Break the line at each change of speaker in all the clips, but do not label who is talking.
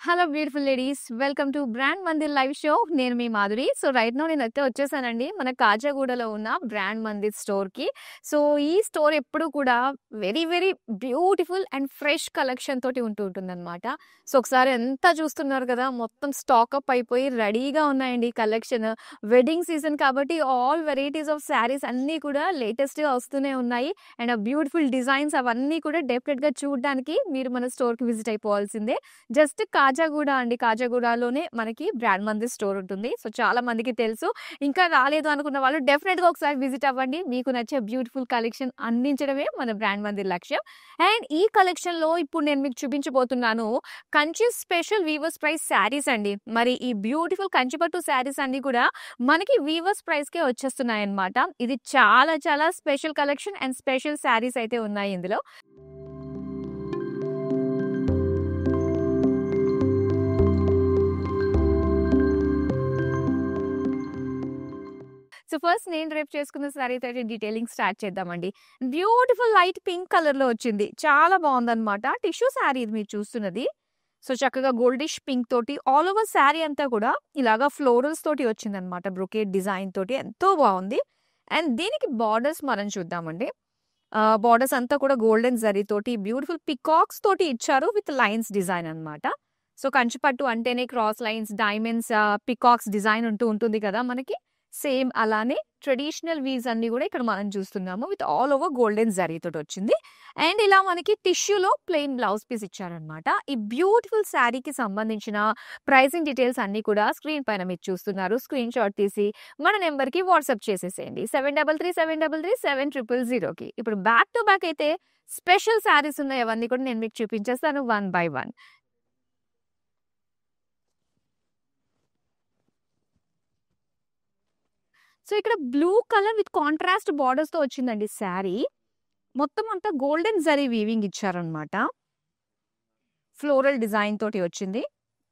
Hello beautiful ladies, welcome to brand Mandir live show. నేను మీ Madhuri. So right no నేనైతే వచ్చేసానండి మన కాజాగూడలో ఉన్న బ్రాండ్ మందిర్ స్టోర్కి. సో ఈ స్టోర్ ఎప్పుడు కూడా very very beautiful and fresh collection తోటి ఉంటుందన్నమాట. సో ఒకసారి ఎంత చూస్తున్నారు కదా, మొత్తం స్టాకప్ అయిపోయి రెడీగా ఉన్నాయండి కలెక్షన్. వెడ్డింగ్ సీజన్ కాబట్టి ఆల్ వెరైటీస్ ఆఫ్ శారీస్ అన్నీ కూడా లేటెస్ట్గా వస్తూనే ఉన్నాయి. అండ్ ఆ బ్యూటిఫుల్ డిజైన్స్ అవన్నీ కూడా డెఫినెట్గా చూడడానికి మీరు మన స్టోర్కి విజిట్ అయిపోవాల్సిందే. జస్ట్ కాజాగూడ అండి, కాజాగూడలోనే మనకి బ్రాండ్ మందిర్ స్టోర్ ఉంటుంది. సో చాలా మందికి తెలుసు. ఇంకా రాలేదు అనుకున్న వాళ్ళు డెఫినెట్గా ఒకసారి విజిట్ అవ్వండి. మీకు నచ్చే బ్యూటిఫుల్ కలెక్షన్ అందించడమే మన బ్రాండ్ మందిర్ లక్ష్యం. అండ్ ఈ కలెక్షన్ లో ఇప్పుడు నేను మీకు చూపించబోతున్నాను Kanchi special weavers price saris అండి. మరి ఈ బ్యూటిఫుల్ కంచిపట్టు శారీస్ అన్ని కూడా మనకి వీవర్స్ ప్రైస్ కే వచ్చేస్తున్నాయి అన్నమాట. ఇది చాలా చాలా special collection and special saris అయితే ఉన్నాయి ఇందులో. సో ఫస్ట్ నేను రేపు చేసుకున్న శారీ తోటి డీటెయిలింగ్ స్టార్ట్ చేద్దామండి. బ్యూటిఫుల్ లైట్ పింక్ కలర్ లో వచ్చింది, చాలా బాగుందన్నమాట. టిష్యూ శారీ ఇది మీరు చూస్తున్నది. సో చక్కగా గోల్డిష్ పింక్ తోటి ఆల్ ఓవర్ శారీ అంతా కూడా ఇలాగా ఫ్లోరల్స్ తోటి వచ్చింది అనమాట. బ్రొకేట్ డిజైన్ తోటి ఎంతో బాగుంది. అండ్ దీనికి బార్డర్స్ మనం చూద్దామండి. బార్డర్స్ అంతా కూడా గోల్డెన్ జరీ తోటి బ్యూటిఫుల్ పికాక్స్ తోటి ఇచ్చారు విత్ లైన్స్ డిజైన్ అన్నమాట. సో కంచిపట్టు అంటేనే cross lines, diamonds, peacocks design ఉంటుంది కదా మనకి. సేమ్ అలానే ట్రెడిషనల్ వీవ్స్ అన్ని కూడా ఇక్కడ మనం చూస్తున్నాము with all over golden zari తోటి వచ్చింది. అండ్ ఇలా మనకి టిష్యూలో ప్లెయిన్ బ్లౌజ్ పీస్ ఇచ్చారనమాట. ఈ బ్యూటిఫుల్ శారీకి సంబంధించిన ప్రైసింగ్ డీటెయిల్స్ అన్ని కూడా స్క్రీన్ పైన మీరు చూస్తున్నారు. స్క్రీన్ షాట్ తీసి మన నెంబర్ కి వాట్సాప్ చేసేసేయండి 7337337000కి. ఇప్పుడు బ్యాక్ టు బ్యాక్ అయితే స్పెషల్ శారీస్ ఉన్నాయి, అవన్నీ కూడా నేను మీకు చూపించేస్తాను వన్ బై వన్. సో ఇక్కడ blue colour with contrast borders తో వచ్చిందండి శారీ. మొత్తం అంతా గోల్డెన్ జరీ వీవింగ్ ఇచ్చారనమాట. ఫ్లోరల్ డిజైన్ తోటి వచ్చింది.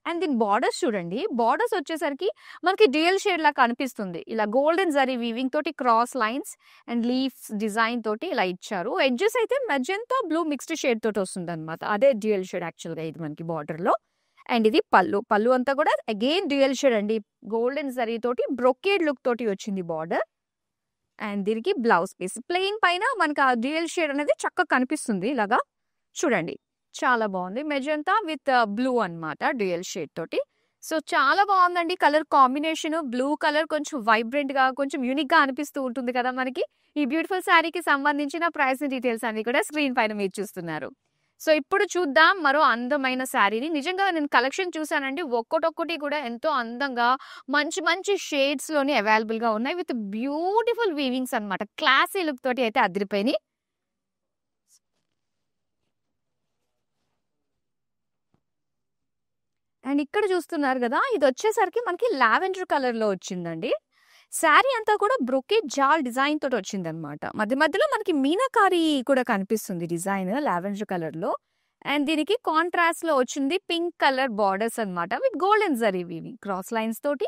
అండ్ దీని బార్డర్స్ చూడండి, బార్డర్స్ వచ్చేసరికి మనకి డ్యూయల్ షేడ్ లా కనిపిస్తుంది. ఇలా గోల్డెన్ జరీ వీవింగ్ తోటి cross lines and leafs design తోటి ఇలా ఇచ్చారు. ఎడ్జెస్ అయితే మెజెంటా బ్లూ మిక్స్డ్ షేడ్ తోటి వస్తుంది అనమాట. అదే డ్యూయల్ షేడ్ యాక్చువల్ గా ఇది మనకి బార్డర్ లో. అండ్ ఇది పళ్ళు అంతా కూడా అగైన్ డ్యూయల్ షేడ్ అండి. గోల్డెన్ జరీ తోటి బ్రొకేడ్ లుక్ తోటి వచ్చింది బార్డర్. అండ్ దీనికి బ్లౌజ్ పీస్ ప్లెయిన్ పైన మనకి ఆ డ్యూయల్ షేడ్ అనేది చక్కగా కనిపిస్తుంది. ఇలాగా చూడండి, చాలా బాగుంది. మెజెంటా విత్ బ్లూ అన్నమాట, డ్యూయల్ షేడ్ తోటి. సో చాలా బాగుందండి కలర్ కాంబినేషన్. బ్లూ కలర్ కొంచెం వైబ్రెంట్ గా, కొంచెం యూనిక్ గా అనిపిస్తూ ఉంటుంది కదా మనకి. ఈ బ్యూటిఫుల్ శారీకి సంబంధించిన ప్రైస్ డీటెయిల్స్ అన్ని కూడా స్క్రీన్ పైన మీరు చూస్తున్నారు. సో ఇప్పుడు చూద్దాం మరో అందమైన శారీని. నిజంగా నేను కలెక్షన్ చూసానండి, ఒక్కొక్కటి కూడా ఎంతో అందంగా మంచి మంచి షేడ్స్ లోని అవైలబుల్ గా ఉన్నాయి విత్ బ్యూటిఫుల్ వీవింగ్స్ అన్నమాట. క్లాసీ లుక్ తోటి అయితే అదిరిపోయినాయి. అండ్ ఇక్కడ చూస్తున్నారు కదా, ఇది వచ్చేసరికి మనకి లావెండర్ కలర్ లో వచ్చిందండి. శారీ అంతా కూడా బ్రొకేట్ జాల్ డిజైన్ తోటి వచ్చింది అనమాట. మధ్య మధ్యలో మనకి మీనాకారి కూడా కనిపిస్తుంది డిజైన్ లావెండర్ కలర్ లో. అండ్ దీనికి కాంట్రాస్ట్ లో వచ్చింది పింక్ కలర్ బార్డర్స్ అన్నమాట with golden zari weaving, cross lines తోటి,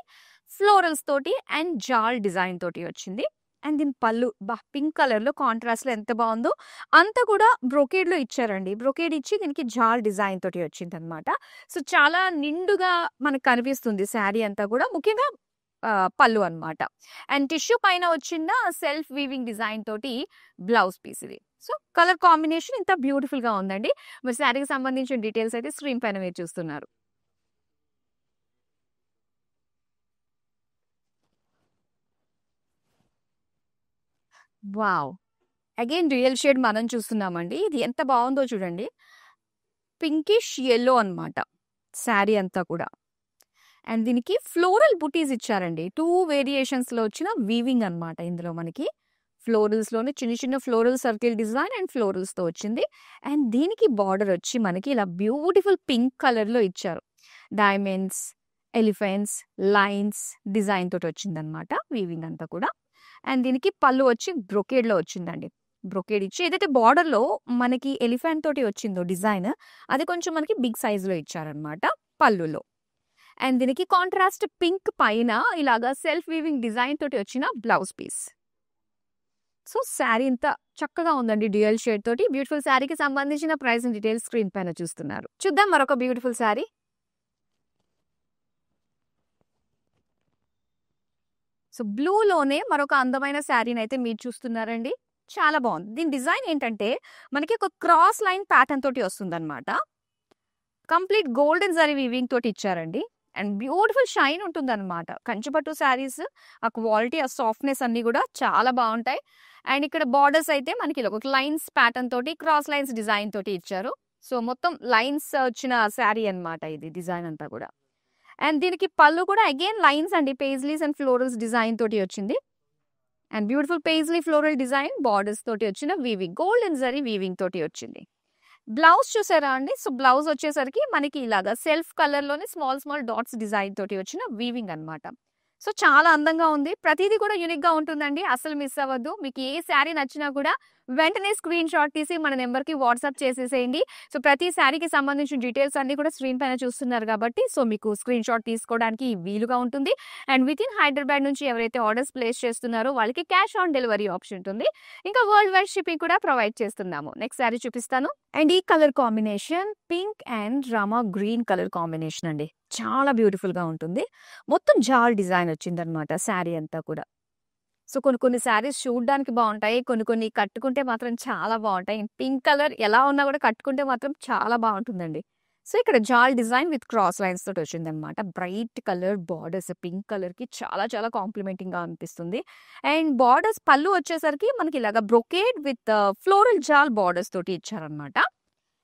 ఫ్లోరల్స్ తోటి అండ్ జాల్ డిజైన్ తోటి వచ్చింది. అండ్ దీని పళ్ళు పింక్ కలర్ లో కాంట్రాస్ట్ లో ఎంత బాగుందో. అంతా కూడా బ్రొకేడ్ లో ఇచ్చారండి. బ్రొకేడ్ ఇచ్చి దీనికి జాల్ డిజైన్ తోటి వచ్చింది అనమాట. సో చాలా నిండుగా మనకు కనిపిస్తుంది శారీ అంతా కూడా, ముఖ్యంగా పళ్ళు అన్నమాట. అండ్ టిష్యూ పైన వచ్చిన సెల్ఫ్ వీవింగ్ డిజైన్ తోటి బ్లౌజ్ పీస్ ఇది. సో కలర్ కాంబినేషన్ ఇంత బ్యూటిఫుల్ గా ఉందండి. మరి శారీకి సంబంధించిన డీటెయిల్స్ అయితే స్క్రీన్ పైన మీరు చూస్తున్నారు. వావ్, అగైన్ రియల్ షేడ్ మనం చూస్తున్నామండి. ఇది ఎంత బాగుందో చూడండి. పింకిష్ ఎల్లో అన్నమాట శారీ అంతా కూడా. అండ్ దీనికి ఫ్లోరల్ బుటీస్ ఇచ్చారండి. 2 వేరియేషన్స్ లో వచ్చిన వీవింగ్ అన్నమాట. ఇందులో మనకి ఫ్లోరల్స్ లోనే చిన్న చిన్న floral circle design and florals తో వచ్చింది. అండ్ దీనికి బార్డర్ వచ్చి మనకి ఇలా బ్యూటిఫుల్ పింక్ కలర్ లో ఇచ్చారు. డైమండ్స్, ఎలిఫెంట్స్, లైన్స్ డిజైన్ తోటి వచ్చింది అనమాట వీవింగ్ అంతా కూడా. అండ్ దీనికి పళ్ళు వచ్చి బ్రొకేడ్ లో వచ్చిందండి. బ్రొకేడ్ ఇచ్చి ఏదైతే బార్డర్ లో మనకి ఎలిఫెంట్ తోటి వచ్చిందో డిజైన్, అది కొంచెం మనకి బిగ్ సైజ్ లో ఇచ్చారనమాట పళ్ళులో. అండ్ దీనికి కాంట్రాస్ట్ పింక్ పైన ఇలాగా సెల్ఫ్ వీవింగ్ డిజైన్ తోటి వచ్చిన బ్లౌజ్ పీస్. సో శారీ ఇంత చక్కగా ఉందండి డ్యూయల్ షేడ్ తోటి. బ్యూటిఫుల్ శారీకి సంబంధించిన ప్రైస్ అండ్ డీటెయిల్స్ స్క్రీన్ పైన చూస్తున్నారు. చూద్దాం మరొక బ్యూటిఫుల్ శారీ. సో బ్లూలోనే మరొక అందమైన శారీని అయితే మీరు చూస్తున్నారండి. చాలా బాగుంది. దీని డిజైన్ ఏంటంటే మనకి ఒక క్రాస్ లైన్ ప్యాటర్న్ తోటి వస్తుందన్నమాట. కంప్లీట్ గోల్డెన్ జరీ వీవింగ్ తోటి ఇచ్చారండి. అండ్ బ్యూటిఫుల్ షైన్ ఉంటుందన్నమాట. కంచిపట్టు శారీస్ ఆ క్వాలిటీ, ఆ సాఫ్ట్నెస్ అన్ని కూడా చాలా బాగుంటాయి. అండ్ ఇక్కడ బార్డర్స్ అయితే మనకి ఇలా ఒక లైన్స్ ప్యాటర్న్ తోటి, క్రాస్ లైన్స్ డిజైన్ తోటి ఇచ్చారు. సో మొత్తం లైన్స్ వచ్చిన శారీ అన్నమాట ఇది డిజైన్ అంతా కూడా. అండ్ దీనికి పళ్ళు కూడా అగైన్ లైన్స్ అండి, పేజ్లీస్ అండ్ ఫ్లోరల్స్ డిజైన్ తోటి వచ్చింది. And beautiful paisley floral design, borders తోటి వచ్చిన వీవింగ్, గోల్డెన్ జరీ వీవింగ్ తోటి వచ్చింది. బ్లౌజ్ చూసారా అండి? సో బ్లౌజ్ వచ్చేసరికి మనకి ఇలాగా సెల్ఫ్ కలర్ లోనే స్మాల్ స్మాల్ డాట్స్ డిజైన్ తోటి వచ్చిన వీవింగ్ అన్నమాట. సో చాలా అందంగా ఉంది. ప్రతిదీ కూడా యూనిక్ గా ఉంటుందండి. అసలు మిస్ అవ్వద్దు. మీకు ఏ శారీ నచ్చినా కూడా వెంటనే స్క్రీన్ షాట్ తీసి మన నెంబర్ కి వాట్సాప్ చేసేసేయండి. సో ప్రతి శారీకి సంబంధించిన డీటెయిల్స్ అన్ని కూడా స్క్రీన్ పైన చూస్తున్నారు కాబట్టి సో మీకు స్క్రీన్ షాట్ తీసుకోవడానికి వీలుగా ఉంటుంది. అండ్ విత్ ఇన్ హైదరాబాద్ నుంచి ఎవరైతే ఆర్డర్స్ ప్లేస్ చేస్తున్నారో వాళ్ళకి క్యాష్ ఆన్ డెలివరీ ఆప్షన్ ఉంటుంది. ఇంకా వరల్డ్ వైడ్ షిప్పింగ్ కూడా ప్రొవైడ్ చేస్తున్నాము. నెక్స్ట్ శారీ చూపిస్తాను. అండ్ ఈ colour combination pink and Rama green colour combination అండి. చాలా బ్యూటిఫుల్ గా ఉంటుంది. మొత్తం జాల్ డిజైన్ వచ్చిందనమాట శారీ అంతా కూడా. సో కొన్ని శారీస్ చూడడానికి బాగుంటాయి, కొన్ని కట్టుకుంటే మాత్రం చాలా బాగుంటాయి. పింక్ కలర్ ఎలా ఉన్నా కూడా కట్టుకుంటే మాత్రం చాలా బాగుంటుందండి. సో ఇక్కడ జాల్ డిజైన్ విత్ క్రాస్ లైన్స్ తోటి వచ్చింది అనమాట. Bright colour borders pink colour కి చాలా చాలా కాంప్లిమెంటింగ్ గా అనిపిస్తుంది. అండ్ బార్డర్స్ పళ్ళు వచ్చేసరికి మనకి ఇలాగా brocade with floral jaal borders తోటి ఇచ్చారనమాట.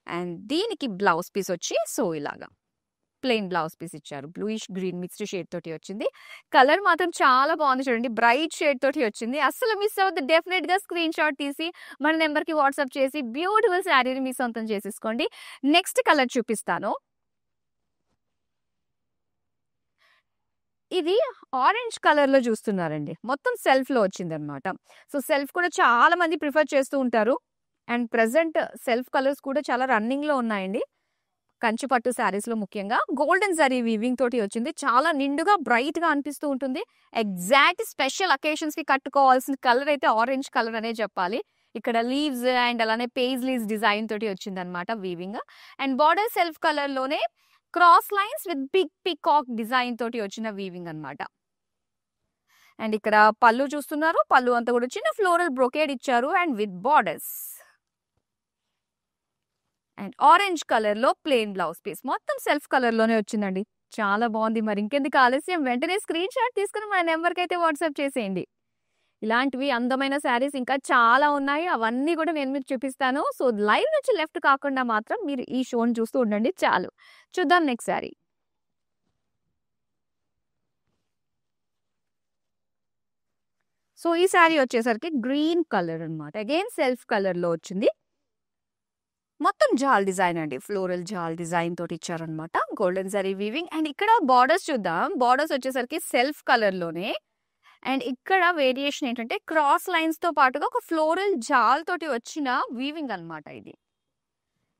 అండ్ దీనికి బ్లౌజ్ పీస్ వచ్చి సో ఇలాగా ప్లెయిన్ బ్లౌజ్ పీస్ ఇచ్చారు. బ్లూయిష్ గ్రీన్ మిక్స్డ్ షేడ్ తోటి వచ్చింది. కలర్ మాత్రం చాలా బాగుంది చూడండి, బ్రైట్ షేడ్ తోటి వచ్చింది. అస్సలు మిస్ అవ్వద్దు. డెఫినెట్ గా స్క్రీన్ షాట్ తీసి మన నెంబర్ కి వాట్సాప్ చేసి బ్యూటిఫుల్ శారీని మీ సొంతం చేసేసుకోండి. నెక్స్ట్ కలర్ చూపిస్తాను. ఇది ఆరెంజ్ కలర్ లో చూస్తున్నారండి. మొత్తం సెల్ఫ్ లో వచ్చింది అనమాట. సో సెల్ఫ్ కూడా చాలా మంది ప్రిఫర్ చేస్తూ ఉంటారు. అండ్ ప్రెసెంట్ సెల్ఫ్ కలర్స్ కూడా చాలా రన్నింగ్ లో ఉన్నాయండి. కంచి పట్టు శారీస్ లో ముఖ్యంగా గోల్డెన్ జరీ వీవింగ్ తోటి వచ్చింది. చాలా నిండుగా బ్రైట్ గా అనిపిస్తూ ఉంటుంది. ఎగ్జాక్ట్ స్పెషల్ అకేషన్స్ కి కట్టుకోవాల్సిన కలర్ అయితే ఆరెంజ్ కలర్ అనే చెప్పాలి. ఇక్కడ లీవ్స్ అండ్ అలానే పేజ్లీస్ డిజైన్ తోటి వచ్చింది అనమాట weaving. And border self colour లోనే cross lines with big peacock design తోటి వచ్చిన వీవింగ్ అన్నమాట. అండ్ ఇక్కడ పళ్ళు చూస్తున్నారు. పళ్ళు అంతా కూడా చిన్న ఫ్లోరల్ బ్రొకేడ్ ఇచ్చారు and with borders. And orange colour లో ప్లెయిన్ బ్లౌజ్ పీస్, మొత్తం సెల్ఫ్ కలర్ లోనే వచ్చిందండి. చాలా బాగుంది. మరి ఇంకెందుకు ఆలస్యం, వెంటనే స్క్రీన్ షాట్ తీసుకుని మన నెంబర్కి అయితే వాట్సాప్ చేసేయండి. ఇలాంటివి అందమైన శారీస్ ఇంకా చాలా ఉన్నాయి. అవన్నీ కూడా నేను మీకు చూపిస్తాను. సో లైవ్ నుంచి లెఫ్ట్ కాకుండా మాత్రం మీరు ఈ షోని చూస్తూ ఉండండి చాలు. చూద్దాం నెక్స్ట్ శారీ. సో ఈ శారీ వచ్చేసరికి గ్రీన్ కలర్ అన్నమాట. అగైన్ సెల్ఫ్ కలర్ లో వచ్చింది. మొత్తం జాల్ డిజైన్ అండి, ఫ్లోరల్ జాల్ డిజైన్ తోటి ఇచ్చారనమాట. Golden zari weaving. అండ్ ఇక్కడ బార్డర్స్ చూద్దాం. బార్డర్స్ వచ్చేసరికి సెల్ఫ్ కలర్ లోనే. అండ్ ఇక్కడ వేరియేషన్ ఏంటంటే క్రాస్ లైన్స్ తో పాటుగా ఒక ఫ్లోరల్ జాల్ తోటి వచ్చిన వీవింగ్ అన్నమాట ఇది.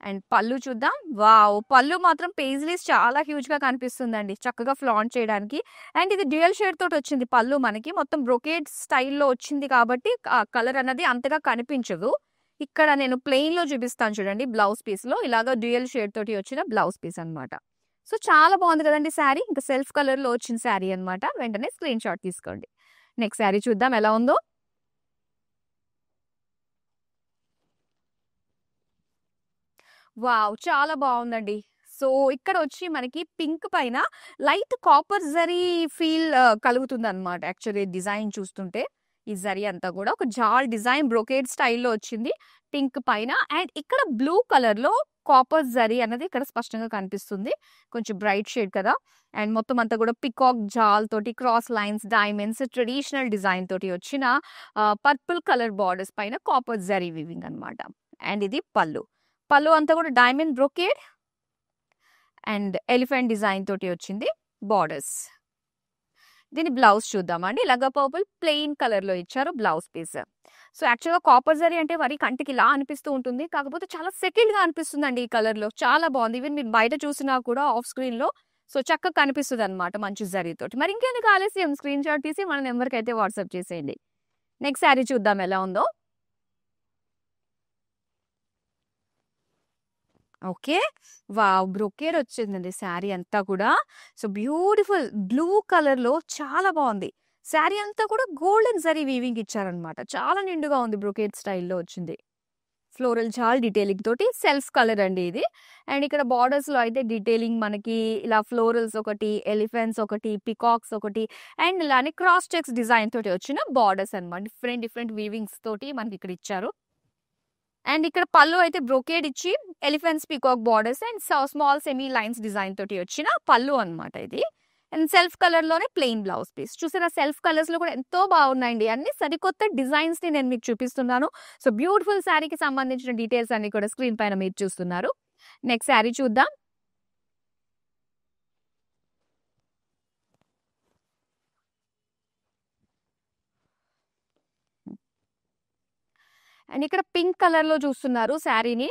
అండ్ పళ్ళు చూద్దాం. వావ్, పళ్ళు మాత్రం పేజ్లీస్ చాలా హ్యూజ్ గా కనిపిస్తుందండి, చక్కగా ఫ్లాంట్ చేయడానికి. అండ్ ఇది డ్యూయల్ షేడ్ తోటి వచ్చింది పళ్ళు మనకి. మొత్తం బ్రొకేడ్ స్టైల్లో వచ్చింది కాబట్టి ఆ కలర్ అన్నది అంతగా కనిపించదు. ఇక్కడ నేను ప్లెయిన్ లో చూపిస్తాను చూడండి. బ్లౌజ్ పీస్ లో ఇలాగా డ్యూయల్ షేడ్ తోటి వచ్చిన బ్లౌజ్ పీస్ అన్నమాట. సో చాలా బాగుంది కదండి శారీ. ఇంకా సెల్ఫ్ కలర్ లో వచ్చిన శారీ అన్నమాట. వెంటనే స్క్రీన్ షాట్ తీసుకోండి. నెక్స్ట్ శారీ చూద్దాం ఎలా ఉందో. వావ్, చాలా బాగుందండి. సో ఇక్కడ వచ్చి మనకి పింక్ పైన లైట్ కాపర్ జరీ ఫీల్ కలుగుతుంది అనమాట. యాక్చువల్లీ డిజైన్ చూస్తుంటే ఈ జరీ అంతా కూడా ఒక జాల్ డిజైన్ బ్రొకేడ్ స్టైల్లో వచ్చింది పింక్ పైన. అండ్ ఇక్కడ బ్లూ కలర్ లో కాపర్ జరీ అనేది ఇక్కడ స్పష్టంగా కనిపిస్తుంది. కొంచెం బ్రైట్ షేడ్ కదా. అండ్ మొత్తం అంతా కూడా పికాక్ జాల్ తోటి cross lines, diamonds, traditional design తోటి వచ్చిన పర్పుల్ కలర్ బార్డర్స్ పైన కాపర్ జరీ వీవింగ్ అన్నమాట. అండ్ ఇది పళ్ళు. పళ్ళు అంతా కూడా diamond brocade and elephant design తోటి వచ్చింది బార్డర్స్. దీని బ్లౌజ్ చూద్దామండి. ఇలాగా పర్పుల్ ప్లెయిన్ కలర్ లో ఇచ్చారు బ్లౌజ్ పీస్. సో యాక్చువల్గా కాపర్ జరీ అంటే మరి కంటికి ఇలా అనిపిస్తూ ఉంటుంది, కాకపోతే చాలా సెటిల్డ్ గా అనిపిస్తుందండి ఈ కలర్ లో. చాలా బాగుంది. ఈవెన్ మీరు బయట చూసినా కూడా ఆఫ్ స్క్రీన్ లో సో చక్కగా కనిపిస్తుంది అనమాట మంచి జరీతోటి. మరి ఇంకెందుకు ఆలస్యం, స్క్రీన్ షాట్ తీసి మన నెంబర్కి అయితే వాట్సాప్ చేసేయండి. నెక్స్ట్ శారీ చూద్దాం ఎలా ఉందో. ఓకే. వావ్! బ్రొకేడ్ వచ్చిందండి శారీ అంతా కూడా. సో, బ్యూటిఫుల్ బ్లూ కలర్‌లో చాలా బావుంది. శారీ అంతా కూడా గోల్డెన్ జరీ వీవింగ్ ఇచ్చారనమాట. చాలా నిండుగా ఉంది. బ్రొకేడ్ స్టైల్‌లో వచ్చింది. ఫ్లోరల్ చాలా డీటెయిలింగ్ తోటి సెల్ఫ్ కలర్ అండి ఇది. అండ్ ఇక్కడ బార్డర్స్‌లో అయితే డీటెయిలింగ్ మనకి ఇలా ఫ్లోరల్స్ ఒకటి, ఎలిఫెంట్స్ ఒకటి, పికాక్స్ ఒకటి అండ్ ఇలానే క్రాస్ చెక్స్ డిజైన్ తోటి వచ్చిన బార్డర్స్ అన్నమాట. డిఫరెంట్ డిఫరెంట్ వీవింగ్స్ తోటి మనకి ఇక్కడ ఇచ్చారు. అండ్ ఇక్కడ పళ్ళు అయితే బ్రొకేడ్ ఇచ్చి elephants, peacock borders and small semi lines design తోటి వచ్చిన పళ్ళు అన్నమాట ఇది. అండ్ సెల్ఫ్ కలర్ లోనే ప్లెయిన్ బ్లౌజ్ పీస్. చూసారా సెల్ఫ్ కలర్స్ లో కూడా ఎంతో బాగున్నాయండి. అన్ని సరికొత్త డిజైన్స్ ని నేను మీకు చూపిస్తున్నాను. సో బ్యూటిఫుల్ శారీకి సంబంధించిన డీటెయిల్స్ అన్ని కూడా స్క్రీన్ పైన మీరు చూస్తున్నారు. నెక్స్ట్ శారీ చూద్దాం. అండ్ ఇక్కడ పింక్ కలర్ లో చూస్తున్నారు శారీని.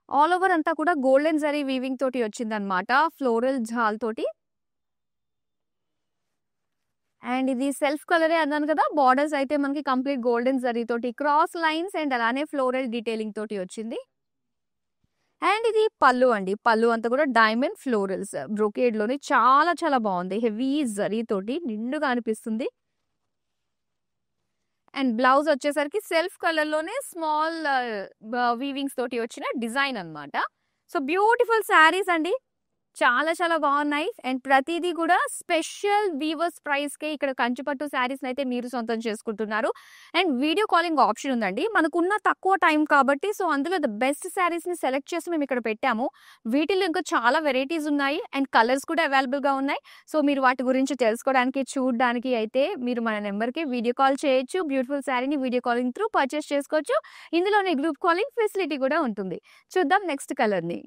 ఆల్ ఓవర్ అంతా కూడా గోల్డెన్ జరీ వీవింగ్ తోటి వచ్చిందనమాట. ఫ్లోరల్ జాల్ తోటి. అండ్ ఇది సెల్ఫ్ కలరే అన్నాను కదా. బార్డర్స్ అయితే మనకి కంప్లీట్ గోల్డెన్ జరీ తోటి క్రాస్ లైన్స్ అండ్ అలానే ఫ్లోరల్ డీటెయిలింగ్ తోటి వచ్చింది. అండ్ ఇది పళ్ళు అండి. పళ్ళు అంతా కూడా డైమండ్ ఫ్లోరల్స్ బ్రొకేడ్ లోని చాలా చాలా బాగుంది. హెవీ జరీ తోటి నిండుగా అనిపిస్తుంది. అండ్ బ్లౌజ్ వచ్చేసరికి సెల్ఫ్ కలర్ లోనే స్మాల్ వీవింగ్స్ తోటి వచ్చిన డిజైన్ అన్నమాట. సో బ్యూటిఫుల్ శారీస్ అండి. చాలా చాలా బాగున్నాయి. అండ్ ప్రతిదీ కూడా స్పెషల్ వీవర్స్ ప్రైస్ కే ఇక్కడ కంచిపట్టు శారీస్ అయితే మీరు సొంతం చేసుకుంటున్నారు. అండ్ వీడియో కాలింగ్ ఆప్షన్ ఉందండి. మనకున్న తక్కువ టైం కాబట్టి సో అందులో ద బెస్ట్ శారీస్ ని సెలెక్ట్ చేసి మేము ఇక్కడ పెట్టాము. వీటిలో ఇంకా చాలా వెరైటీస్ ఉన్నాయి అండ్ కలర్స్ కూడా అవైలబుల్ గా ఉన్నాయి. సో మీరు వాటి గురించి తెలుసుకోవడానికి చూడడానికి అయితే మీరు మన నెంబర్ కి వీడియో కాల్ చేయొచ్చు. బ్యూటిఫుల్ శారీని వీడియో కాలింగ్ త్రూ పర్చేస్ చేసుకోవచ్చు. ఇందులోనే గ్రూప్ కాలింగ్ ఫెసిలిటీ కూడా ఉంటుంది. చూద్దాం నెక్స్ట్ కలర్ ని.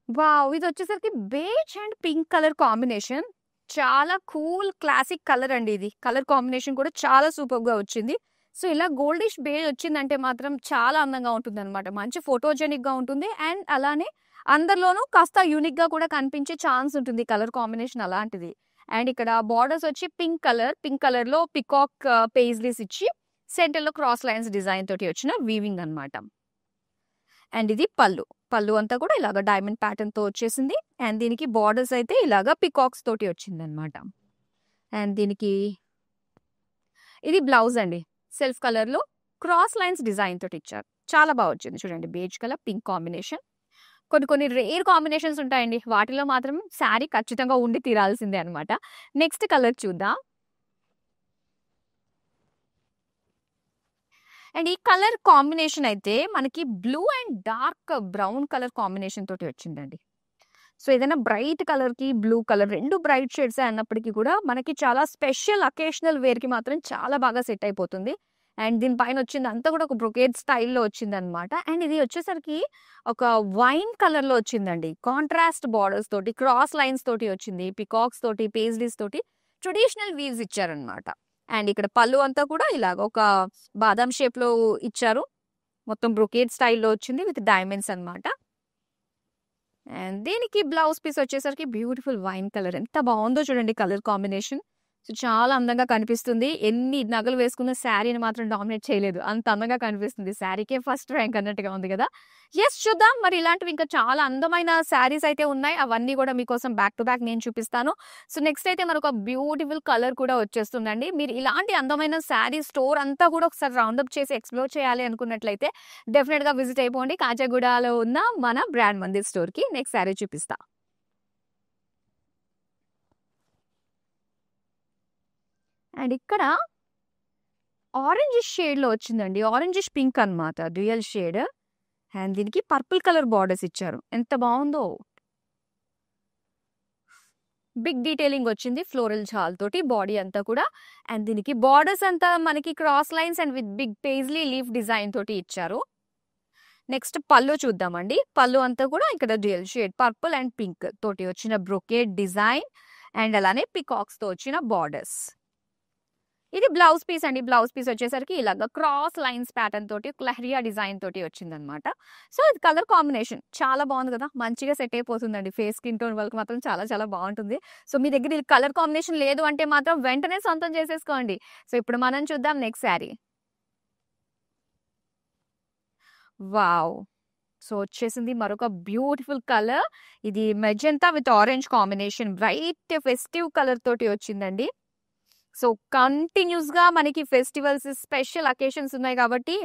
వావ్! ఇదొచ్చేసరికి beige and pink colour combination. చాలా కూల్ క్లాసిక్ కలర్ అండి ఇది. కలర్ కాంబినేషన్ కూడా చాలా సూపర్‌గా వచ్చింది. సో, ఇలా గోల్డిష్ బేజ్ వచ్చిందంటే మాత్రం చాలా అందంగా ఉంటుందన్నమాట. మంచి ఫోటోజెనిక్‌గా ఉంటుంది. అండ్ అలానే అందరిలోనూ కాస్త యూనిక్‌గా కూడా కనిపించే ఛాన్స్ ఉంటుంది. కలర్ కాంబినేషన్ అలాంటిది. అండ్ ఇక్కడ బార్డర్స్ వచ్చి పింక్ కలర్. పింక్ కలర్‌లో పికాక్ పేజ్లీస్ ఇచ్చి సెంటర్‌లో క్రాస్ లైన్స్ డిజైన్ తోటి వచ్చిన వీవింగ్ అన్నమాట. అండ్ ఇది పళ్ళు. పళ్ళు అంతా కూడా ఇలాగ డైమండ్ ప్యాటర్న్ తో వచ్చేసింది. అండ్ దీనికి బార్డర్స్ అయితే ఇలాగ పికాక్స్ తోటి వచ్చిందనమాట. అండ్ దీనికి ఇది బ్లౌజ్ అండి. సెల్ఫ్ కలర్ లో క్రాస్ లైన్స్ డిజైన్ తోటి ఇచ్చారు. చాలా బాగా వచ్చింది చూడండి. Beige colour pink combination. కొన్ని కొన్ని రేర్ కాంబినేషన్స్ ఉంటాయండి. వాటిలో మాత్రం శారీ ఖచ్చితంగా ఉండి తీరాల్సిందే అనమాట. నెక్స్ట్ కలర్ చూద్దాం. అండ్ ఈ కలర్ కాంబినేషన్ అయితే మనకి blue and dark brown colour combination తోటి వచ్చిందండి. సో ఏదైనా బ్రైట్ కలర్ కి బ్లూ కలర్ రెండు బ్రైట్ షేడ్స్ అన్నప్పటికీ కూడా మనకి చాలా స్పెషల్ అకేషనల్ వేర్ కి మాత్రం చాలా బాగా సెట్ అయిపోతుంది. అండ్ దీనిపైన వచ్చింది అంతా కూడా ఒక బ్రొకేడ్ స్టైల్లో వచ్చింది అనమాట. అండ్ ఇది వచ్చేసరికి ఒక వైన్ కలర్ లో వచ్చిందండి. కాంట్రాస్ట్ బార్డర్స్ తోటి క్రాస్ లైన్స్ తోటి వచ్చింది. పికాక్స్ తోటి పేజ్లీస్ తోటి ట్రెడిషనల్ వీవ్స్ ఇచ్చారనమాట. అండ్ ఇక్కడ పళ్ళు అంతా కూడా ఇలాగ ఒక బాదాం షేప్ లో ఇచ్చారు. మొత్తం బ్రొకేడ్ స్టైల్లో వచ్చింది విత్ డైమండ్స్ అన్నమాట. అండ్ దీనికి బ్లౌజ్ పీస్ వచ్చేసరికి బ్యూటిఫుల్ వైన్ కలర్. ఎంత బాగుందో చూడండి కలర్ కాంబినేషన్. సో చాలా అందంగా కనిపిస్తుంది. ఎన్ని నగలు వేసుకున్న శారీని మాత్రం డామినేట్ చేయలేదు. అంత అందంగా కనిపిస్తుంది. శారీకే ఫస్ట్ ర్యాంక్ అన్నట్టుగా ఉంది కదా. ఎస్ చూద్దాం మరి ఇలాంటివి ఇంకా చాలా అందమైన శారీస్ అయితే ఉన్నాయి. అవన్నీ కూడా మీకోసం బ్యాక్ టు బ్యాక్ నేను చూపిస్తాను. సో నెక్స్ట్ అయితే మనకు ఒక బ్యూటిఫుల్ కలర్ కూడా వచ్చేస్తుందండి. మీరు ఇలాంటి అందమైన శారీ స్టోర్ అంతా కూడా ఒకసారి రౌండప్ చేసి ఎక్స్ప్లోర్ చేయాలి అనుకున్నట్లయితే డెఫినెట్ గా విజిట్ అయిపోండి. కాజాగూడలో ఉన్న మన బ్రాండ్ మందిర్ స్టోర్ కి. నెక్స్ట్ శారీ చూపిస్తా. అండ్ ఇక్కడ ఆరెంజిష్ షేడ్ లో వచ్చిందండి. ఆరెంజిష్ పింక్ అన్నమాట. Dual shade. అండ్ దీనికి పర్పుల్ కలర్ బార్డర్స్ ఇచ్చారు. ఎంత బాగుందో. బిగ్ డీటెయిలింగ్ వచ్చింది ఫ్లోరల్ జాల్ తోటి బాడీ అంతా కూడా. అండ్ దీనికి బార్డర్స్ అంతా మనకి cross lines and with big paisley leaf design తోటి ఇచ్చారు. నెక్స్ట్ పళ్ళు చూద్దామండి. పళ్ళు అంతా కూడా ఇక్కడ dual shade purple and pink తోటి వచ్చిన బ్రొకేడ్ డిజైన్ అండ్ అలానే పికాక్స్ తో వచ్చిన బార్డర్స్. ఇది బ్లౌజ్ పీస్ అండి. బ్లౌజ్ పీస్ వచ్చేసరికి ఇలాగ క్రాస్ లైన్స్ ప్యాటర్న్ తోటి ఒక లహరియా డిజైన్ తోటి వచ్చిందనమాట. సో, ఇది కలర్ కాంబినేషన్ చాలా బాగుంది కదా! మంచిగా సెట్ అయిపోతుందండి. ఫేస్ స్కిన్ టోన్ వాళ్ళకి మాత్రం చాలా చాలా బాగుంటుంది. సో, మీ దగ్గర ఇది కలర్ కాంబినేషన్ లేదు అంటే మాత్రం వెంటనే సొంతం చేసేసుకోండి. సో, ఇప్పుడు మనం చూద్దాం నెక్స్ట్ శారీ. వావ్! సో, వచ్చేసింది మరొక బ్యూటిఫుల్ కలర్. ఇది magenta with orange combination bright festive colour తోటి వచ్చిందండి. సో, కంటిన్యూస్‌గా మనకి ఫెస్టివల్స్, స్పెషల్ అకేషన్స్ ఉన్నాయి కాబట్టి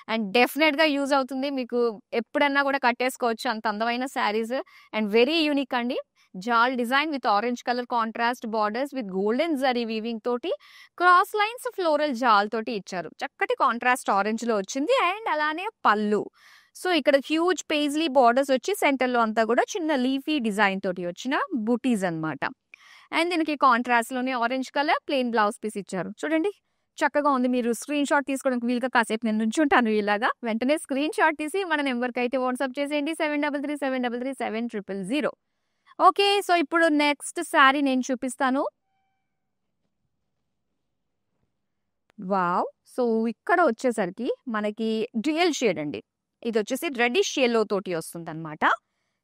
అండ్ డెఫినెట్‌గా యూజ్ అవుతుంది. మీకు ఎప్పుడన్నా కూడా కట్టేసుకోవచ్చు. అంత అందమైన శారీస్ అండ్ వెరీ యూనిక్ అండి. Jaal design with orange colour contrast borders with golden zari weaving తోటి క్రాస్ లైన్స్ ఫ్లోరల్ జాల్ తోటి ఇచ్చారు. చక్కటి కాంట్రాస్ట్ ఆరెంజ్‌లో వచ్చింది అండ్ అలానే పళ్ళు. సో, ఇక్కడ హ్యూజ్ పేజ్లీ బార్డర్స్ వచ్చి సెంటర్‌లో అంతా కూడా చిన్న లీఫీ డిజైన్ తోటి వచ్చిన బుటీస్ అన్నమాట. అండ్ దీనికి కాంట్రాస్ట్‌లోనే orange colour plain blouse piece ఇచ్చారు. చూడండి చక్కగా ఉంది. మీరు స్క్రీన్ షాట్ తీసుకోవడానికి వీలుగా కాసేపు నేను నుంచుంటాను ఇలాగా. వెంటనే స్క్రీన్ షాట్ తీసి మన నంబర్‌కైతే వాట్సాప్ చేసేయండి 7337337000. ఓకే. సో, ఇప్పుడు నెక్స్ట్ శారీ నేను చూపిస్తాను. వావ్! సో, ఇక్కడ వచ్చేసరికి మనకి డ్యూయల్ షేడ్ అండి. ఇదొచ్చేసి రెడ్డిష్ యెల్లో తోటి వస్తుందన్నమాట.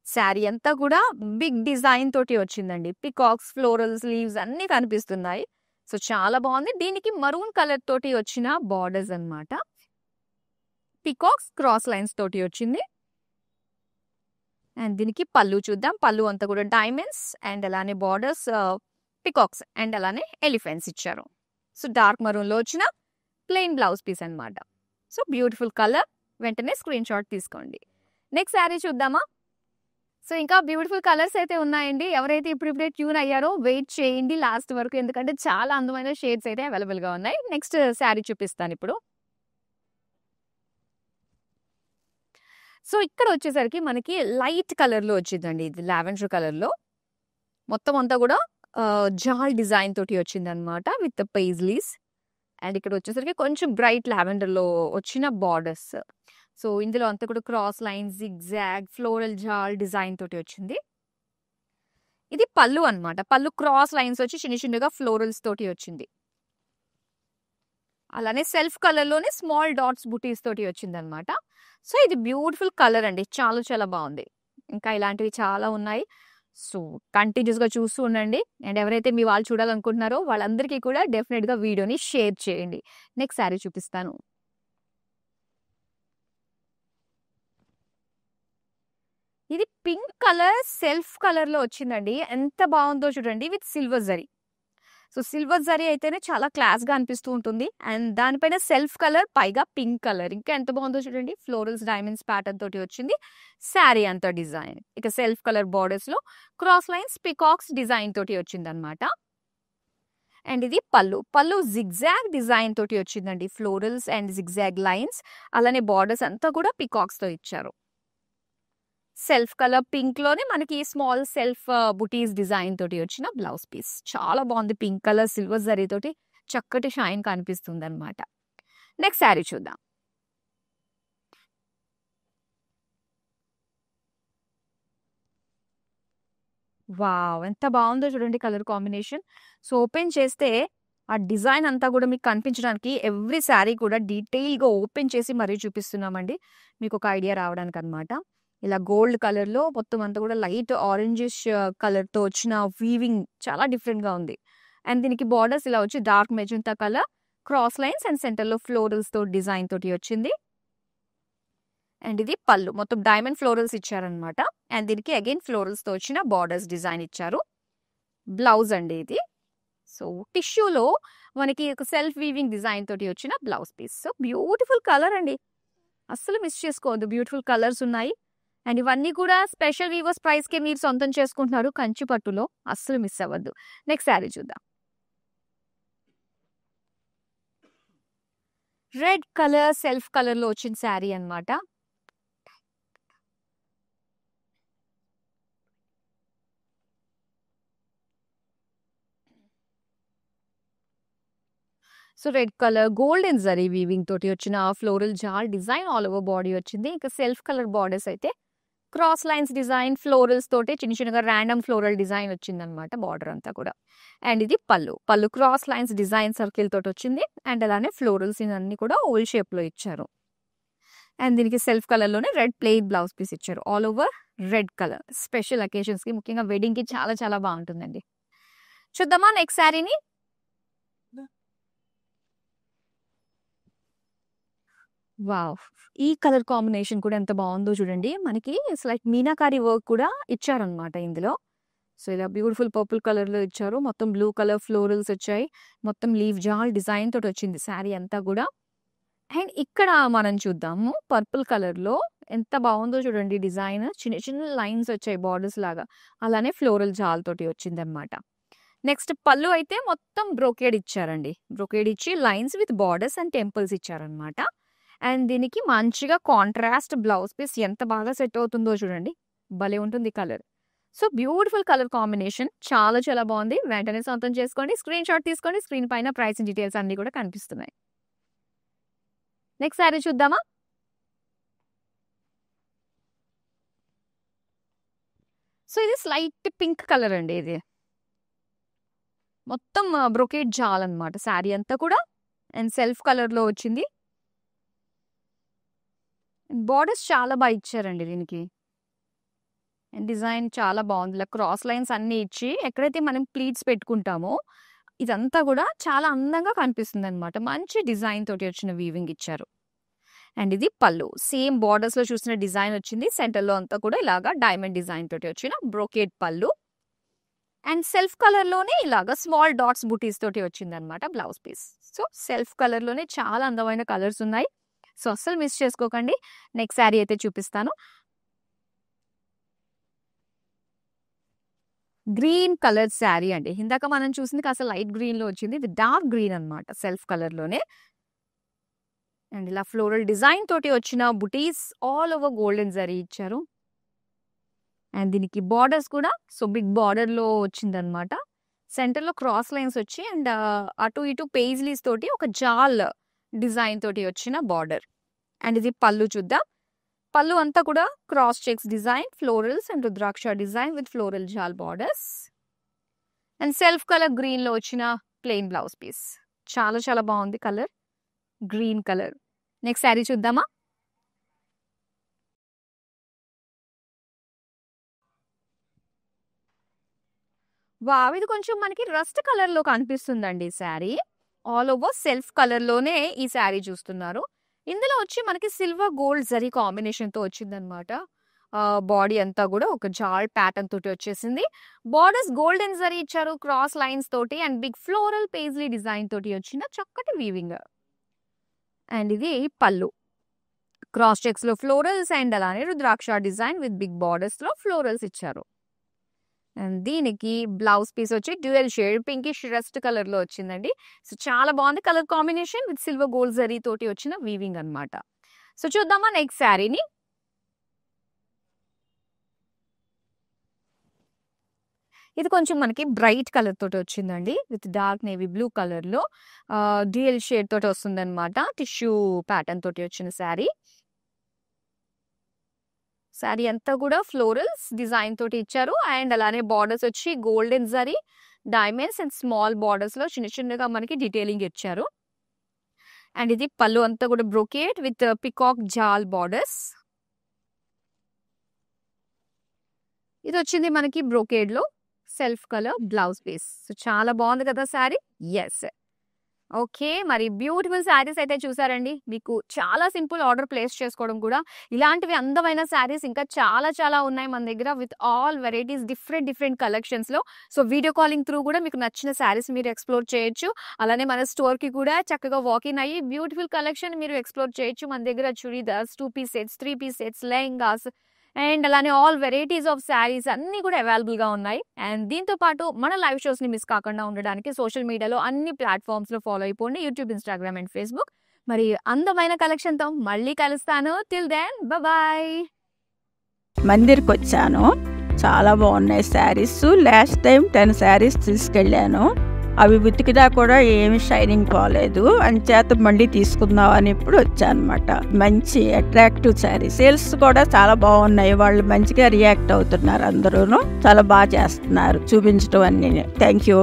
శారీ అంతా కూడా బిగ్ డిజైన్ తోటి వచ్చిందండి. పికాక్స్, ఫ్లోరల్స్, లీవ్స్ అన్నీ కనిపిస్తున్నాయి. సో, చాలా బాగుంది. దీనికి మరూన్ కలర్ తోటి వచ్చిన బార్డర్స్ అన్నమాట. పికాక్స్ క్రాస్ లైన్స్ తోటి వచ్చింది. అండ్ దీనికి పళ్ళు చూద్దాం. పళ్ళు అంతా కూడా డైమండ్స్ అండ్ అలానే బార్డర్స్ పికాక్స్ అండ్ అలానే ఎలిఫెంట్స్ ఇచ్చారు. సో, డార్క్ మరూన్‌లో వచ్చిన ప్లెయిన్ బ్లౌజ్ పీస్ అన్నమాట. So, beautiful colour. వెంటనే స్క్రీన్ షాట్ తీసుకోండి. నెక్స్ట్ శారీ చూద్దామా? సో, ఇంకా బ్యూటిఫుల్ కలర్స్ అయితే ఉన్నాయండి. ఎవరైతే ఇప్పుడిప్పుడే ట్యూన్ అయ్యారో వెయిట్ చేయండి లాస్ట్ వరకు. ఎందుకంటే చాలా అందమైన షేడ్స్ అయితే అవైలబుల్‌గా ఉన్నాయి. నెక్స్ట్ శారీ చూపిస్తానిప్పుడు. సో, ఇక్కడ వచ్చేసరికి మనకి లైట్ కలర్‌లో వచ్చిందండి. ఇది లావెండర్ కలర్‌లో. మొత్తం అంతా కూడా జాల్ డిజైన్ తోటి వచ్చిందన్నమాట విత్ పెయిజ్లీస్. అండ్ ఇక్కడ వచ్చేసరికి కొంచెం బ్రైట్ లావెండర్‌లో వచ్చిన బార్డర్స్. సో, ఇందులో అంతా కూడా cross lines, zigzag, floral jaal design తోటి వచ్చింది. ఇది పళ్ళు అన్నమాట. పళ్ళు క్రాస్ లైన్స్ వచ్చి చిన్న చిన్నగా ఫ్లోరల్స్ తోటి వచ్చింది. అలానే సెల్ఫ్ కలర్‌లోనే స్మాల్ డాట్స్ బుటీస్ తోటి వచ్చిందన్నమాట. సో, ఇది బ్యూటిఫుల్ కలర్ అండి. చాలా చాలా బాగుంది. ఇంకా ఇలాంటివి చాలా ఉన్నాయి. సో, కంటిన్యూస్‌గా చూస్తూ ఉండండి. అండ్ ఎవరైతే మీ వాళ్ళు చూడాలనుకుంటున్నారో వాళ్ళందరికీ కూడా డెఫినిట్‌గా వీడియోని షేర్ చేయండి. నెక్స్ట్ శారీ చూపిస్తాను. ఇది పింక్ కలర్ సెల్ఫ్ కలర్‌లో వచ్చిందండి. ఎంత బాగుందో చూడండి with silver zari. So, silver zari అయితేనే చాలా క్లాస్‌గా అనిపిస్తూ ఉంటుంది. అండ్ దానిపైన సెల్ఫ్ కలర్ పైగా పింక్ కలర్. ఇంకా ఎంత బాగుందో చూడండి. ఫ్లోరల్స్, డైమండ్స్ ప్యాటర్న్ తోటి వచ్చింది. శారీ అంతా డిజైన్. ఇక సెల్ఫ్ కలర్ బార్డర్స్‌లో క్రాస్ లైన్స్, పికాక్స్ డిజైన్ తోటి వచ్చిందన్నమాట. అండ్ ఇది పళ్ళు. పళ్ళు జిగ్‌జాగ్ డిజైన్ తోటి వచ్చిందండి. Florals and zigzag lines. అలానే బార్డర్స్ అంతా కూడా పికాక్స్‌తో ఇచ్చారు. సెల్ఫ్ కలర్ పింక్‌లోనే మనకి స్మాల్ సెల్ఫ్ బుటీస్ డిజైన్ తోటి వచ్చిన బ్లౌజ్ పీస్. చాలా బాగుంది. పింక్ కలర్ సిల్వర్ జరీ తోటి చక్కటి షైన్ కనిపిస్తుందన్నమాట. నెక్స్ట్ శారీ చూద్దాం. వావ్! ఎంత బాగుందో చూడండి కలర్ కాంబినేషన్. సో, ఓపెన్ చేస్తే ఆ డిజైన్ అంతా కూడా మీకు కనిపించడానికి ఎవ్రీ శారీ కూడా డీటెయిల్‌గా ఓపెన్ చేసి మరీ చూపిస్తున్నామండి. మీకు ఒక ఐడియా రావడానికన్నమాట. ఇలా గోల్డ్ కలర్‌లో మొత్తం అంతా కూడా లైట్ ఆరెంజిష్ కలర్‌తో వచ్చిన వీవింగ్ చాలా డిఫరెంట్‌గా ఉంది. అండ్ దీనికి బార్డర్స్ ఇలా వచ్చి dark magenta colour, cross lines and సెంటర్‌లో ఫ్లోరల్స్‌తో డిజైన్ తోటి వచ్చింది. అండ్ ఇది పళ్ళు. మొత్తం డైమండ్ ఫ్లోరల్స్ ఇచ్చారన్నమాట. అండ్ దీనికి అగైన్ ఫ్లోరల్స్‌తో వచ్చిన బార్డర్స్ డిజైన్ ఇచ్చారు. బ్లౌజ్ అండి ఇది. సో, టిష్యూలో మనకి ఒక సెల్ఫ్ వీవింగ్ డిజైన్ తోటి వచ్చిన blouse piece. So, beautiful colour అండి. అస్సలు మిస్ చేసుకోవద్దు. బ్యూటిఫుల్ కలర్స్ ఉన్నాయి. అండ్ ఇవన్నీ కూడా స్పెషల్ వీవర్స్ ప్రైస్‌కే మీరు సొంతం చేసుకుంటున్నారు కంచి పట్టులో. అస్సలు మిస్ అవ్వద్దు. నెక్స్ట్ శారీ చూద్దాం. రెడ్ కలర్ సెల్ఫ్ కలర్‌లో వచ్చిన శారీ అన్నమాట. So, red colour golden zari weaving తోటి వచ్చిన floral jaal design all over body వచ్చింది. ఇంకా సెల్ఫ్ కలర్ బార్డర్స్ అయితే క్రాస్ లైన్స్ డిజైన్ ఫ్లోరల్స్ తోటి చిన్నగా ర్యాండమ్ ఫ్లోరల్ డిజైన్ వచ్చిందనమాట బార్డర్ అంతా కూడా. అండ్ ఇది పళ్ళు క్రాస్ లైన్స్ డిజైన్ సర్కిల్ తోటి వచ్చింది. అండ్ అలానే ఫ్లోరల్స్ అన్ని కూడా ఓల్ షేప్ లో ఇచ్చారు. అండ్ దీనికి సెల్ఫ్ కలర్ లోనే రెడ్ ప్లెయిన్ బ్లౌజ్ పీస్ ఇచ్చారు. All over red colour. Special occasions కి, ముఖ్యంగా వెడ్డింగ్ కి చాలా చాలా బాగుంటుందండి. చూద్దామా నెక్స్ట్ శారీని. వావ్, ఈ కలర్ కాంబినేషన్ కూడా ఎంత బాగుందో చూడండి. మనకి లైక్ మీనాకారి వర్క్ కూడా ఇచ్చారనమాట ఇందులో. సో ఇలా బ్యూటిఫుల్ పర్పుల్ కలర్ లో ఇచ్చారు. మొత్తం బ్లూ కలర్ ఫ్లోరల్స్ వచ్చాయి. మొత్తం లీవ్ జాల్ డిజైన్ తోటి వచ్చింది శారీ అంతా కూడా. అండ్ ఇక్కడ మనం చూద్దాము పర్పుల్ కలర్ లో ఎంత బాగుందో చూడండి డిజైన్. చిన్న లైన్స్ వచ్చాయి బార్డర్స్ లాగా. అలానే ఫ్లోరల్ జాల్ తోటి వచ్చింది అనమాట. నెక్స్ట్ పళ్ళు అయితే మొత్తం బ్రోకేడ్ ఇచ్చారండి. బ్రోకేడ్ ఇచ్చి lines with borders and temples ఇచ్చారనమాట. అండ్ దీనికి మంచిగా కాంట్రాస్ట్ బ్లౌజ్ పీస్ ఎంత బాగా సెట్ అవుతుందో చూడండి. భలే ఉంటుంది colour. So beautiful colour combination, చాలా చాలా బాగుంది. వెంటనే సొంతం చేసుకోండి. స్క్రీన్ షాట్ తీసుకోండి. స్క్రీన్ పైన ప్రైస్ డీటెయిల్స్ అన్ని కూడా కనిపిస్తున్నాయి. నెక్స్ట్ శారీ చూద్దామా. సో ఇది స్లైట్ పింక్ కలర్ అండి. ఇది మొత్తం బ్రొకేట్ జాల్ అనమాట శారీ అంతా కూడా. అండ్ సెల్ఫ్ కలర్ లో వచ్చింది. బార్డర్స్ చాలా బాగా ఇచ్చారండి దీనికి. అండ్ డిజైన్ చాలా బాగుంది. ఇలా క్రాస్ లైన్స్ అన్ని ఇచ్చి ఎక్కడైతే మనం ప్లీట్స్ పెట్టుకుంటామో ఇదంతా కూడా చాలా అందంగా కనిపిస్తుంది అనమాట. మంచి డిజైన్ తోటి వచ్చిన వీవింగ్ ఇచ్చారు. అండ్ ఇది పళ్ళు. సేమ్ బార్డర్స్ లో చూసిన డిజైన్ వచ్చింది. సెంటర్ లో అంతా కూడా ఇలాగా డైమండ్ డిజైన్ తోటి వచ్చిన బ్రోకేడ్ పళ్ళు. అండ్ సెల్ఫ్ కలర్ లోనే ఇలాగా స్మాల్ డాట్స్ బుటీస్ తోటి వచ్చింది అనమాట blouse piece. So self colour లోనే చాలా అందమైన కలర్స్ ఉన్నాయి. సో అస్సలు మిస్ చేసుకోకండి. నెక్స్ట్ శారీ అయితే చూపిస్తాను. గ్రీన్ కలర్ శారీ అండి. ఇందాక మనం చూసింది కాస్త లైట్ గ్రీన్ లో వచ్చింది. ఇది డార్క్ గ్రీన్ అనమాట సెల్ఫ్ కలర్ లోనే. అండ్ ఇలా ఫ్లోరల్ డిజైన్ తోటి వచ్చిన బుటీస్ ఆల్ ఓవర్ గోల్డెన్ జరీ ఇచ్చారు. అండ్ దీనికి బార్డర్స్ కూడా సో బిగ్ బార్డర్ లో వచ్చిందనమాట. సెంటర్ లో క్రాస్ లైన్స్ వచ్చి అండ్ అటు ఇటు పేజ్లీస్ తోటి ఒక జాల్ డిజైన్ తోటి వచ్చిన బార్డర్. అండ్ ఇది పళ్ళు చూద్దాం. పళ్ళు అంతా కూడా cross checks design, florals and rudraksha design with floral jaal borders. And self colour green లో వచ్చిన ప్లెయిన్ బ్లౌజ్ పీస్. చాలా చాలా బాగుంది colour, green colour. Next sari చూద్దామా. వావ్, ఇది కొంచెం మనకి రస్ట్ కలర్ లో కనిపిస్తుందండి ఈ sari. All over self colour లోనే ఈ శారీ చూస్తున్నారు. ఇందులో వచ్చి మనకి సిల్వర్ గోల్డ్ జరీ కాంబినేషన్ తో వచ్చిందనమాట. బాడీ అంతా కూడా ఒక జాల్ ప్యాటర్న్ తోటి వచ్చేసింది. బార్డర్స్ గోల్డెన్ జరీ ఇచ్చారు క్రాస్ లైన్స్ తోటి. And big floral paisley design తోటి వచ్చిన చక్కటి వీవింగ్. అండ్ ఇది పళ్ళు. క్రాస్ చెక్స్ లో ఫ్లోరల్స్ అండ్ అలానే rudraksha design with big borders లో ఫ్లోరల్స్ ఇచ్చారు. అండ్ దీనికి బ్లౌజ్ పీస్ వచ్చి dual shade pinkish rust colour లో వచ్చిందండి. సో చాలా బాగుంది colour combination with silver gold zari తోటి వచ్చిన వీవింగ్ అనమాట. సో చూద్దామా నెక్స్ట్ శారీని. ఇది కొంచెం మనకి బ్రైట్ కలర్ తోటి వచ్చిందండి with dark navy blue colour లో డ్యూయల్ షేడ్ తోటి వస్తుంది అనమాట. టిష్యూ ప్యాటర్న్ తోటి వచ్చిన శారీ. శారీ అంతా కూడా ఫ్లోరల్స్ డిజైన్ తోటి ఇచ్చారు. అండ్ అలానే బార్డర్స్ వచ్చి golden zari, diamonds and small borders లో చిన్నగా మనకి డీటెయిలింగ్ ఇచ్చారు. అండ్ ఇది పళ్ళు అంతా కూడా brocade with peacock jaal borders. ఇది వచ్చింది మనకి బ్రోకేడ్ లో self colour blouse piece. So చాలా బాగుంది కదా శారీ. Yes, okay. మరి బ్యూటిఫుల్ శారీస్ అయితే చూసారండి. మీకు చాలా సింపుల్ ఆర్డర్ ప్లేస్ చేసుకోవడం కూడా. ఇలాంటివి అందమైన శారీస్ ఇంకా చాలా చాలా ఉన్నాయి మన దగ్గర with all varieties different collections లో. సో వీడియో కాలింగ్ త్రూ కూడా మీకు నచ్చిన శారీస్ మీరు ఎక్స్ప్లోర్ చేయొచ్చు. అలానే మన స్టోర్ కి కూడా చక్కగా వాకిన్ అయ్యి బ్యూటిఫుల్ కలెక్షన్ మీరు ఎక్స్ప్లోర్ చేయొచ్చు. మన దగ్గర chudidars, 2 piece sets, 3 piece sets, lehengas and అలానే ఆల్ వెరైటీస్ ఆఫ్ శారీస్ అన్ని కూడా అవైలబుల్ గా ఉన్నాయి. అండ్ దీంతో పాటు మన లైవ్ షోస్ ని మిస్ కాకుండా ఉండడానికి సోషల్ మీడియాలో అన్ని ప్లాట్ఫామ్స్ లో ఫాలో అయిపోండి. YouTube, Instagram and Facebook. మరి అందమైన కలెక్షన్ తో మళ్ళీ కలుస్తాను. Till then bye.
మందిర్కి వచ్చాను. చాలా బాగున్నాయి శారీస్. లాస్ట్ టైం 10 శారీస్ తీసుకెళ్ళాను. అవి ఉతికినా కూడా ఏమి షైనింగ్ పోలేదు, అంచేత మళ్ళీ తీసుకుందాం అని ఇప్పుడు వచ్చానమాట. మంచి అట్రాక్టివ్ శారీ. సేల్స్ కూడా చాలా బాగున్నాయి, వాళ్ళు మంచిగా రియాక్ట్ అవుతున్నారు, అందరూను చాలా బాగా చేస్తున్నారు చూపించడం అన్ని. Thank you.